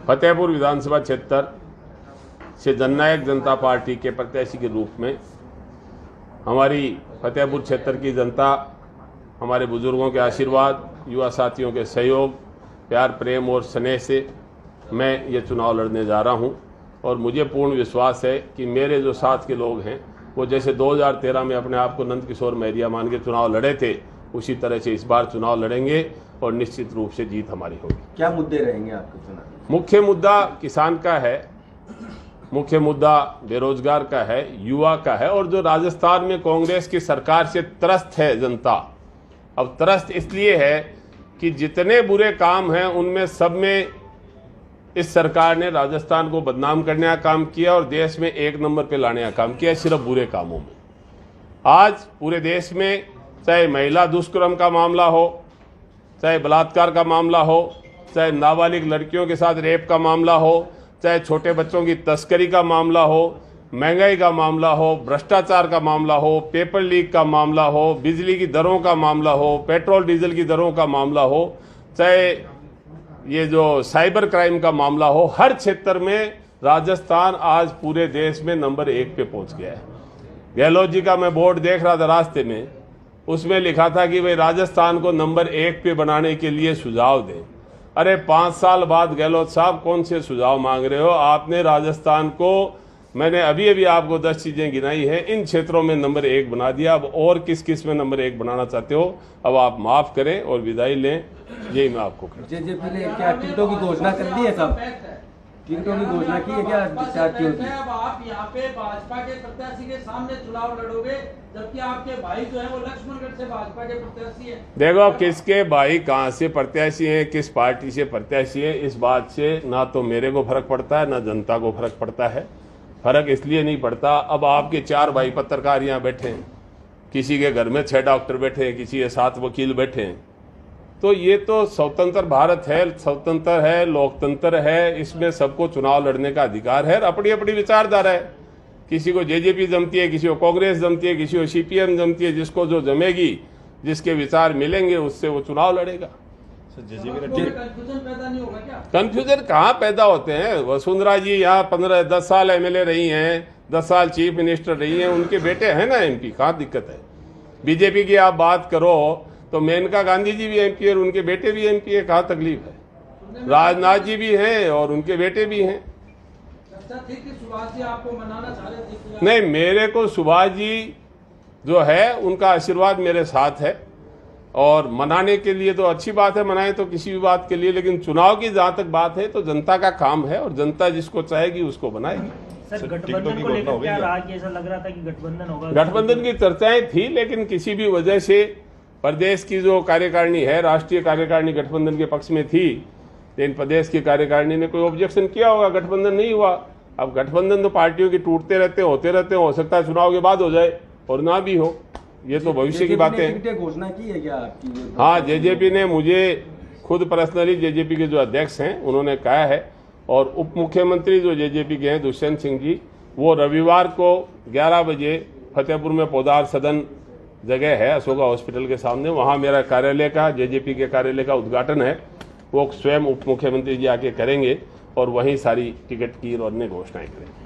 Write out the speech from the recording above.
फतेहपुर विधानसभा क्षेत्र से जननायक जनता पार्टी के प्रत्याशी के रूप में हमारी फतेहपुर क्षेत्र की जनता, हमारे बुजुर्गों के आशीर्वाद, युवा साथियों के सहयोग, प्यार, प्रेम और स्नेह से मैं ये चुनाव लड़ने जा रहा हूं। और मुझे पूर्ण विश्वास है कि मेरे जो साथ के लोग हैं वो जैसे 2013 में अपने आप को नंद किशोर महरिया मान के चुनाव लड़े थे, उसी तरह से इस बार चुनाव लड़ेंगे और निश्चित रूप से जीत हमारी होगी। क्या मुद्दे रहेंगे आपके चुनाव? मुख्य मुद्दा किसान का है, मुख्य मुद्दा बेरोजगार का है, युवा का है, और जो राजस्थान में कांग्रेस की सरकार से त्रस्त है जनता। अब त्रस्त इसलिए है कि जितने बुरे काम हैं उनमें सब में इस सरकार ने राजस्थान को बदनाम करने का काम किया और देश में 1 नंबर पे लाने का काम किया, सिर्फ बुरे कामों में। आज पूरे देश में चाहे महिला दुष्कर्म का मामला हो, चाहे बलात्कार का मामला हो, चाहे नाबालिग लड़कियों के साथ रेप का मामला हो, चाहे छोटे बच्चों की तस्करी का मामला हो, महंगाई का मामला हो, भ्रष्टाचार का मामला हो, पेपर लीक का मामला हो, बिजली की दरों का मामला हो, पेट्रोल डीजल की दरों का मामला हो, चाहे ये जो साइबर क्राइम का मामला हो, हर क्षेत्र में राजस्थान आज पूरे देश में नंबर 1 पे पहुंच गया है। गहलोत जी का मैं बोर्ड देख रहा था रास्ते में, उसमें लिखा था कि भाई राजस्थान को नंबर 1 पे बनाने के लिए सुझाव दें। अरे 5 साल बाद गहलोत साहब कौन से सुझाव मांग रहे हो? आपने राजस्थान को, मैंने अभी अभी आपको 10 चीजें गिनाई हैं, इन क्षेत्रों में नंबर 1 बना दिया। अब और किस किस में नंबर 1 बनाना चाहते हो? अब आप माफ करें और विदाई लें, यही मैं आपको कहूँ। जेजेपी ने क्या टिकटों की घोषणा कर दी है? सब टिकटों की घोषणा की है क्या? अब आप यहाँ पे भाजपा के प्रत्याशी के सामने चुनाव लड़ोगे, जबकि आपके भाई जो है वो लक्ष्मणगढ़ से भाजपा के प्रत्याशी है। देखो किसके भाई कहाँ से प्रत्याशी हैं, किस पार्टी से प्रत्याशी है, इस बात से ना तो मेरे को फर्क पड़ता है ना जनता को फर्क पड़ता है। फर्क इसलिए नहीं पड़ता, अब आपके 4 भाई पत्रकार यहाँ बैठे हैं, किसी के घर में 6 डॉक्टर बैठे हैं, किसी के 7 वकील बैठे हैं। तो ये तो स्वतंत्र भारत है, स्वतंत्र है, लोकतंत्र है, इसमें सबको चुनाव लड़ने का अधिकार है। अपनी अपनी विचारधारा है, किसी को जेजेपी जमती है, किसी को कांग्रेस जमती है, किसी को सीपीएम जमती है। जिसको जो जमेगी, जिसके विचार मिलेंगे, उससे वो चुनाव लड़ेगा। कंफ्यूजन पैदा नहीं होगा क्या? कंफ्यूजन कहाँ पैदा होते हैं? वसुंधरा जी यहाँ 15-10 साल एमएलए रही हैं, 10 साल चीफ मिनिस्टर रही हैं, उनके बेटे हैं ना एमपी, कहाँ दिक्कत है? बीजेपी की आप बात करो तो मेनका गांधी जी भी एमपी है और उनके बेटे भी एमपी है, कहाँ तकलीफ है? राजनाथ जी भी हैं और उनके बेटे भी हैं। सुभाष जी आपको मनाना चाह रहे थे? नहीं, मेरे को सुभाष जी जो है उनका आशीर्वाद मेरे साथ है, और मनाने के लिए तो अच्छी बात है, मनाए तो किसी भी बात के लिए, लेकिन चुनाव की जहां तक बात है तो जनता का काम है और जनता जिसको चाहेगी उसको बनाएगी। सर, गठबंधन को लेकर क्या रहा कि ऐसा लग रहा था कि गठबंधन होगा? गठबंधन की चर्चाएं थी, लेकिन किसी भी वजह से प्रदेश की जो कार्यकारिणी है, राष्ट्रीय कार्यकारिणी गठबंधन के पक्ष में थी, लेकिन प्रदेश की कार्यकारिणी ने कोई ऑब्जेक्शन किया होगा, गठबंधन नहीं हुआ। अब गठबंधन तो पार्टियों की टूटते रहते हैं, होते रहते हैं, हो सकता है चुनाव के बाद हो जाए और ना भी हो, ये तो भविष्य की बातें हैं। घोषणा की है क्या आपकी? हाँ, जेजेपी ने मुझे खुद पर्सनली, जेजेपी के जो अध्यक्ष हैं उन्होंने कहा है, और उप मुख्यमंत्री जो जेजेपी के हैं दुष्यंत सिंह जी, वो रविवार को 11 बजे फतेहपुर में पौधार सदन जगह है अशोका हॉस्पिटल के सामने, वहाँ मेरा कार्यालय का, जेजेपी के कार्यालय का उद्घाटन है। वो स्वयं उप मुख्यमंत्री जी आके करेंगे और वहीं सारी टिकट की और अन्य घोषणाएं करेंगे।